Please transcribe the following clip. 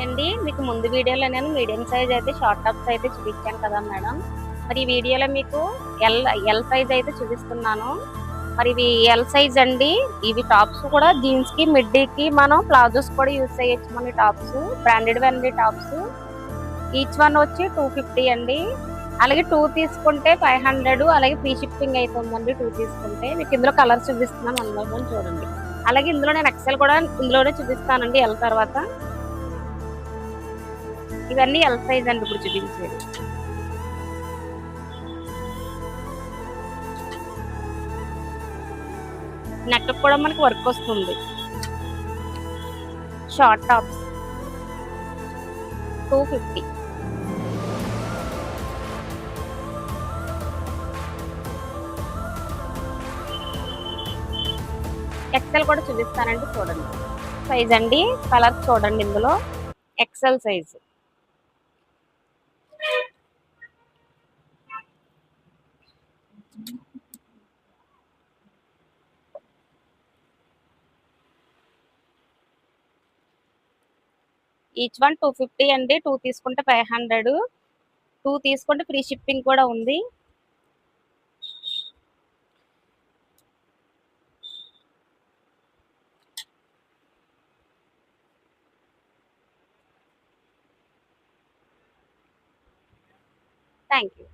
అండి. మీకు ముందు వీడియోలో నేను మీడియం సైజ్ అయితే షార్ట్ టాప్స్ అయితే చూపించాను కదా మేడం. మరి ఈ వీడియోలో మీకు ఎల్ ఎల్ సైజ్ అయితే చూపిస్తున్నాను. మరి ఇవి ఎల్ సైజ్ అండి. ఇవి టాప్స్ కూడా జీన్స్ కి మిడ్డీకి మనం ప్లాజోస్ కూడా యూజ్ చేయొచ్చు. మన టాప్స్ బ్రాండెడ్ అండి టాప్స్. ఈచ్ వన్ వచ్చి 250 అండి. అలాగే 2 తీసుకుంటే 500. అలాగే ఫ్రీ షిప్పింగ్ అవుతుందండి 2 తీసుకుంటే. మీకు ఇందులో కలర్స్ చూపిస్తున్నాను అందులో చూడండి. అలాగే ఇందులో నేను ఎక్సెల్ కూడా ఇందులోనే చూపిస్తానండి ఎల్ తర్వాత. ఇవన్నీ ఎల్ సైజ్ అండి ఇప్పుడు చూపించేది. నెక్ కూడా మనకి వర్క్ వస్తుంది. Short tops 250. ఎక్సెల్ కూడా చూపిస్తానండి చూడండి. సైజ్ అండి కలర్ చూడండి ఇందులో ఎక్సెల్ సైజ్. ఈచ్ వన్ 250 అండి. 2 తీసుకుంటే 500. 2 తీసుకుంటే ఫ్రీ షిప్పింగ్ కూడా ఉంది. Thank you.